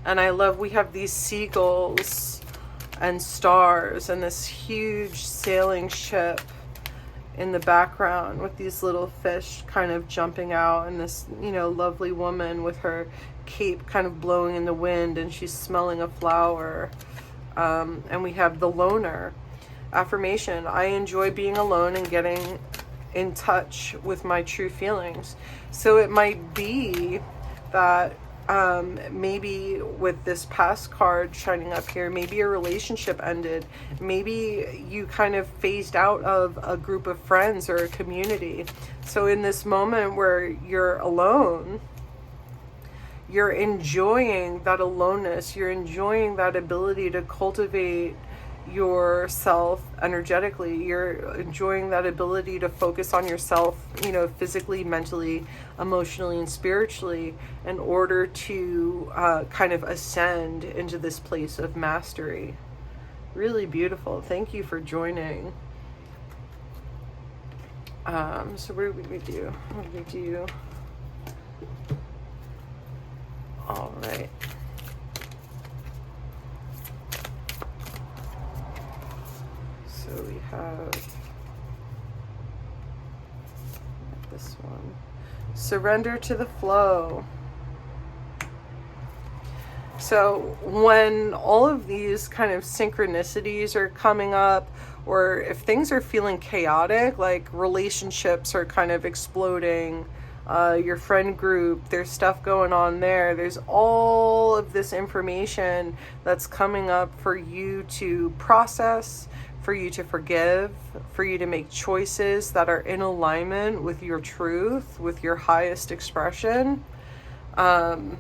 And I love, we have these seagulls and stars and this huge sailing ship. in the background with these little fish kind of jumping out, and this, you know, lovely woman with her cape kind of blowing in the wind, and she's smelling a flower. And we have the loner. Affirmation: I enjoy being alone and getting in touch with my true feelings. So it might be that maybe with this past card shining up here, maybe a relationship ended. Maybe you kind of phased out of a group of friends or a community. So in this moment where you're alone, you're enjoying that aloneness. You're enjoying that ability to cultivate yourself energetically. You're enjoying that ability to focus on yourself, you know, physically, mentally, emotionally, and spiritually, in order to kind of ascend into this place of mastery. Really beautiful. Thank you for joining. So what do we do? What do we do? All right. So we have this one. Surrender to the flow. So when all of these kind of synchronicities are coming up, or if things are feeling chaotic, like relationships are kind of exploding, your friend group, there's stuff going on there, there's all of this information that's coming up for you to process, for you to forgive, for you to make choices that are in alignment with your truth, with your highest expression. And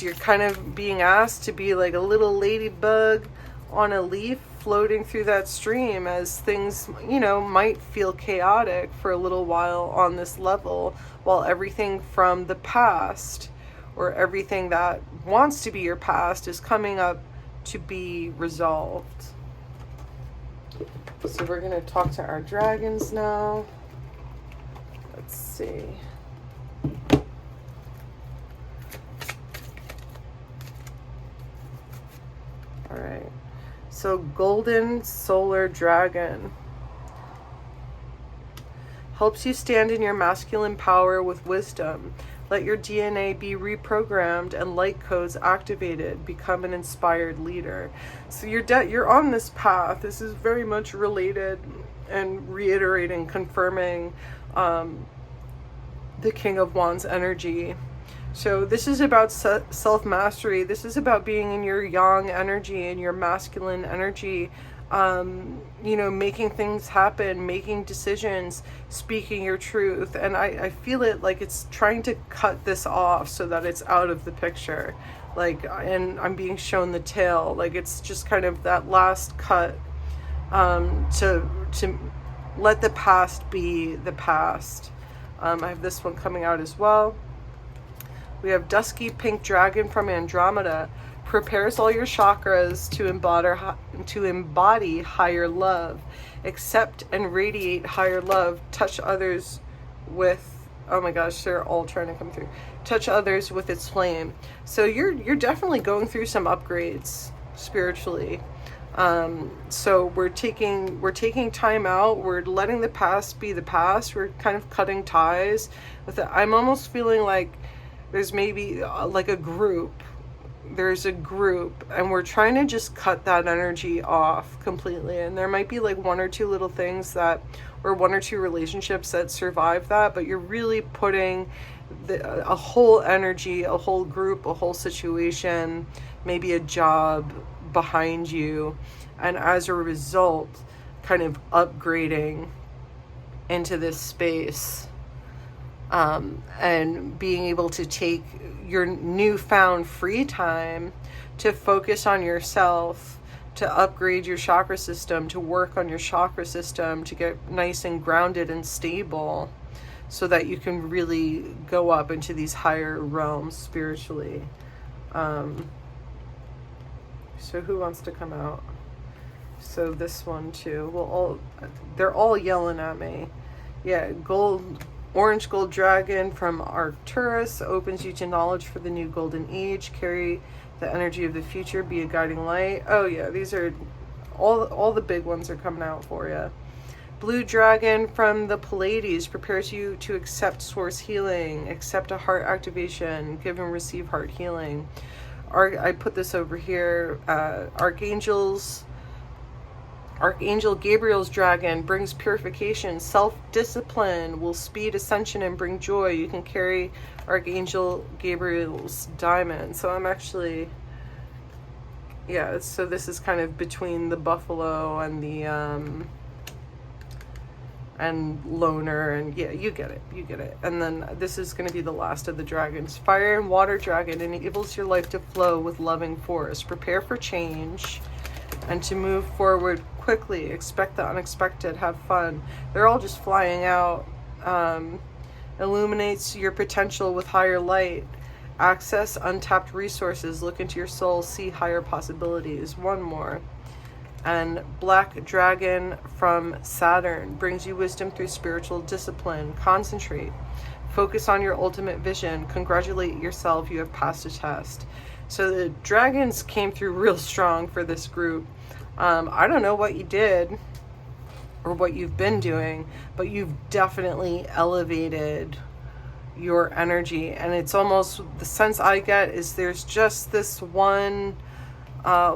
you're kind of being asked to be like a little ladybug on a leaf floating through that stream, as things, you know, might feel chaotic for a little while on this level, while everything from the past, or everything that wants to be your past, is coming up to be resolved. So we're going to talk to our dragons now. Let's see. All right. So golden solar dragon helps you stand in your masculine power with wisdom. Let your DNA be reprogrammed and light codes activated. Become an inspired leader. So you're on this path. This is very much related and reiterating, confirming the King of Wands energy. So this is about self-mastery. This is about being in your yang energy and your masculine energy. You know, making things happen, making decisions, speaking your truth. And I feel it like it's trying to cut this off so that it's out of the picture. Like, and I'm being shown the tail. Like, it's just kind of that last cut to let the past be the past. I have this one coming out as well. We have Dusky Pink Dragon from Andromeda. Prepares all your chakras to embody higher love. Accept and radiate higher love. Touch others with, oh my gosh, they're all trying to come through. Touch others with its flame. So you're definitely going through some upgrades spiritually. So we're taking time out. We're letting the past be the past. We're kind of cutting ties with it. I'm almost feeling like there's maybe like a group. There's a group, and we're trying to just cut that energy off completely. And there might be like one or two little things that, or one or two relationships that survive that, but you're really putting a whole energy, a whole group, a whole situation, maybe a job behind you. And as a result, kind of upgrading into this space. And being able to take your newfound free time to focus on yourself, to upgrade your chakra system, to work on your chakra system, to get nice and grounded and stable, so that you can really go up into these higher realms spiritually. So who wants to come out? So this one too. Well, they're all yelling at me. Yeah, Orange Gold Dragon from Arcturus opens you to knowledge for the new golden age. Carry the energy of the future. Be a guiding light. Oh yeah, these are all the big ones are coming out for you. Blue dragon from the Pleiades prepares you to accept source healing, accept a heart activation, give and receive heart healing. I put this over here. Archangel Gabriel's dragon brings purification. Self-discipline will speed ascension and bring joy. You can carry Archangel Gabriel's diamond. So I'm actually, yeah, so this is kind of between the buffalo and the and loner, and yeah, you get it. And then this is going to be the last of the dragons. Fire and water dragon enables your life to flow with loving force. Prepare for change and to move forward quickly. Expect the unexpected. Have fun. They're all just flying out. Illuminates your potential with higher light. Access untapped resources. Look into your soul. See higher possibilities. One more. And black dragon from Saturn brings you wisdom through spiritual discipline. Concentrate. Focus on your ultimate vision. Congratulate yourself. You have passed a test. So the dragons came through real strong for this group. I don't know what you did or what you've been doing, but you've definitely elevated your energy. And it's almost, the sense I get is there's just this one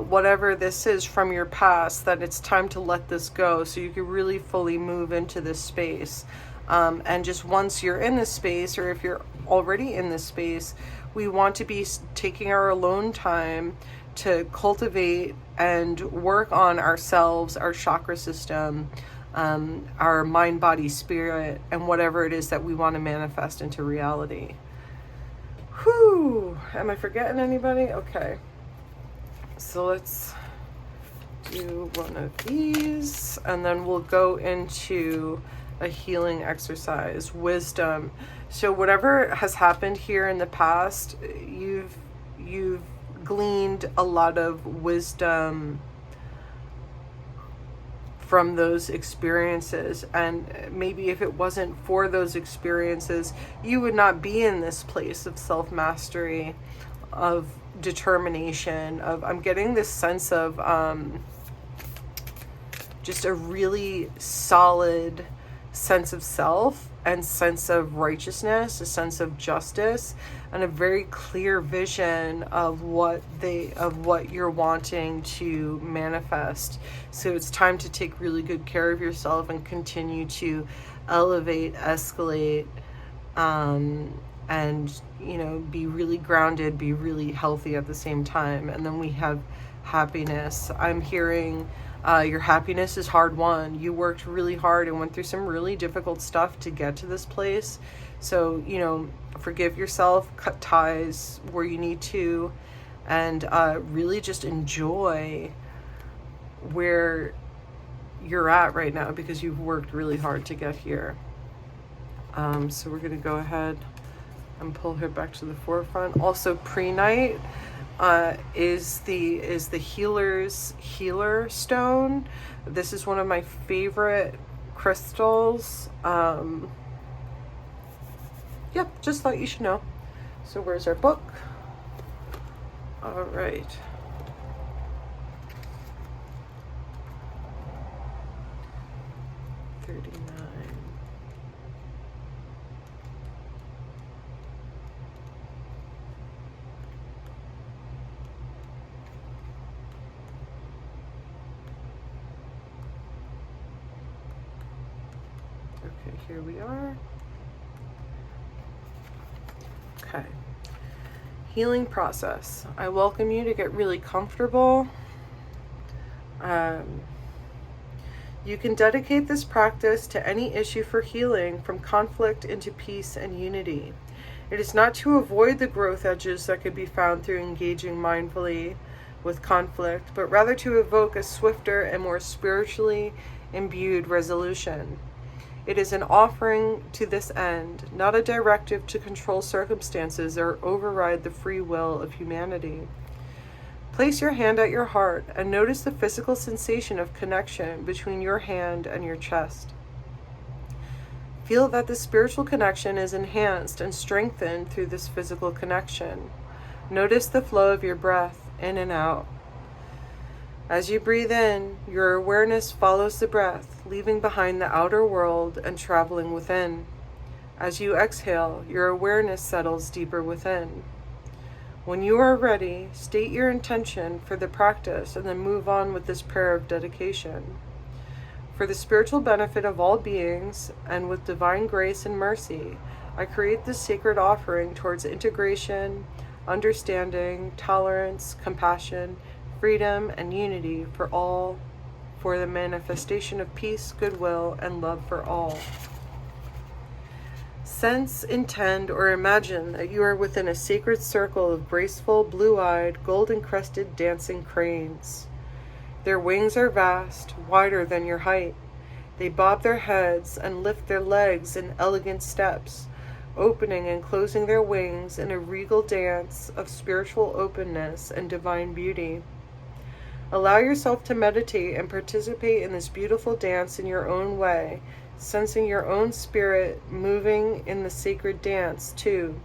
whatever this is from your past, that it's time to let this go so you can really fully move into this space. And just once you're in this space, or if you're already in this space, we want to be taking our alone time to cultivate and work on ourselves, our chakra system, our mind, body, spirit, and whatever it is that we want to manifest into reality. Whew, am I forgetting anybody? Okay. So let's do one of these, and then we'll go into a healing exercise. Wisdom. So whatever has happened here in the past, you've gleaned a lot of wisdom from those experiences, and maybe if it wasn't for those experiences, you would not be in this place of self-mastery, of determination, of, I'm getting this sense of just a really solid sense of self and sense of righteousness, a sense of justice, and a very clear vision of what you're wanting to manifest. So it's time to take really good care of yourself and continue to elevate, escalate, and be really grounded, be really healthy at the same time. And then we have happiness. I'm hearing your happiness is hard won. You worked really hard and went through some really difficult stuff to get to this place. So, forgive yourself, cut ties where you need to, and really just enjoy where you're at right now, because you've worked really hard to get here. So we're going to go ahead and pull her back to the forefront. Also, Prehnite is the healer's healer stone. This is one of my favorite crystals. Yep, just thought you should know. So where's our book? All right. Okay, here we are. Okay. Healing process. I welcome you to get really comfortable. You can dedicate this practice to any issue for healing, from conflict into peace and unity. It is not to avoid the growth edges that could be found through engaging mindfully with conflict, but rather to evoke a swifter and more spiritually imbued resolution. It is an offering to this end, not a directive to control circumstances or override the free will of humanity. Place your hand at your heart and notice the physical sensation of connection between your hand and your chest. Feel that the spiritual connection is enhanced and strengthened through this physical connection. Notice the flow of your breath in and out. As you breathe in, your awareness follows the breath, leaving behind the outer world and traveling within. As you exhale, your awareness settles deeper within. When you are ready, state your intention for the practice and then move on with this prayer of dedication. For the spiritual benefit of all beings, and with divine grace and mercy, I create this sacred offering towards integration, understanding, tolerance, compassion, freedom, and unity for all, for the manifestation of peace, goodwill, and love for all. Sense, intend, or imagine that you are within a sacred circle of graceful, blue-eyed, golden-crested dancing cranes. Their wings are vast, wider than your height. They bob their heads and lift their legs in elegant steps, opening and closing their wings in a regal dance of spiritual openness and divine beauty. Allow yourself to meditate and participate in this beautiful dance in your own way, sensing your own spirit moving in the sacred dance, too.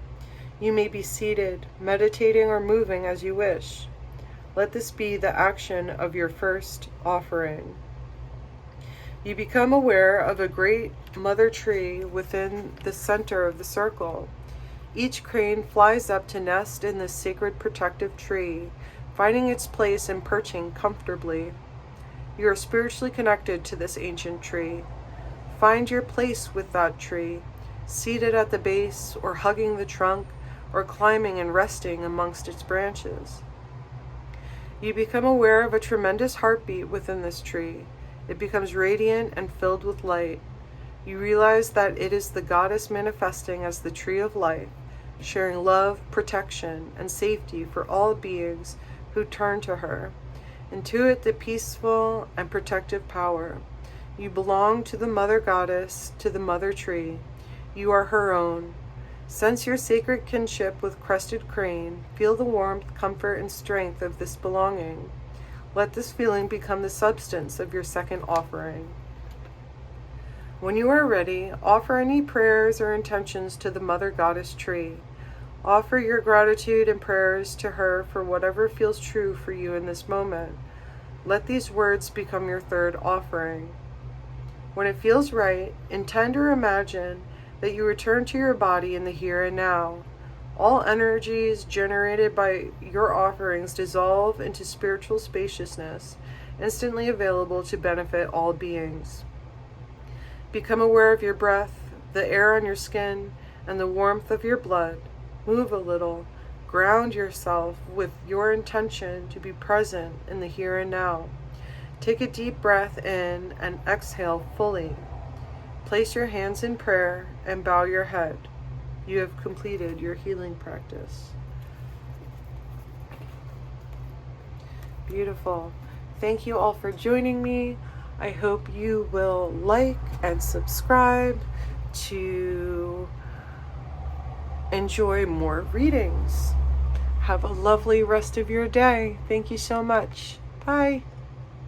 You may be seated, meditating, or moving as you wish. Let this be the action of your first offering. You become aware of a great mother tree within the center of the circle. Each crane flies up to nest in this sacred protective tree, finding its place and perching comfortably. You are spiritually connected to this ancient tree. Find your place with that tree, seated at the base, or hugging the trunk, or climbing and resting amongst its branches. You become aware of a tremendous heartbeat within this tree. It becomes radiant and filled with light. You realize that it is the goddess manifesting as the tree of life, sharing love, protection, and safety for all beings who turn to her. Intuit the peaceful and protective power. You belong to the Mother Goddess, to the Mother Tree. You are her own. Sense your sacred kinship with Crested Crane. Feel the warmth, comfort, and strength of this belonging. Let this feeling become the substance of your second offering. When you are ready, offer any prayers or intentions to the Mother Goddess Tree. Offer your gratitude and prayers to her for whatever feels true for you in this moment. Let these words become your third offering. When it feels right, intend or imagine that you return to your body in the here and now. All energies generated by your offerings dissolve into spiritual spaciousness, instantly available to benefit all beings. Become aware of your breath, the air on your skin, and the warmth of your blood. Move a little. Ground yourself with your intention to be present in the here and now. Take a deep breath in and exhale fully. Place your hands in prayer and bow your head. You have completed your healing practice. Beautiful. Thank you all for joining me. I hope you will like and subscribe to enjoy more readings. Have a lovely rest of your day. Thank you so much. Bye.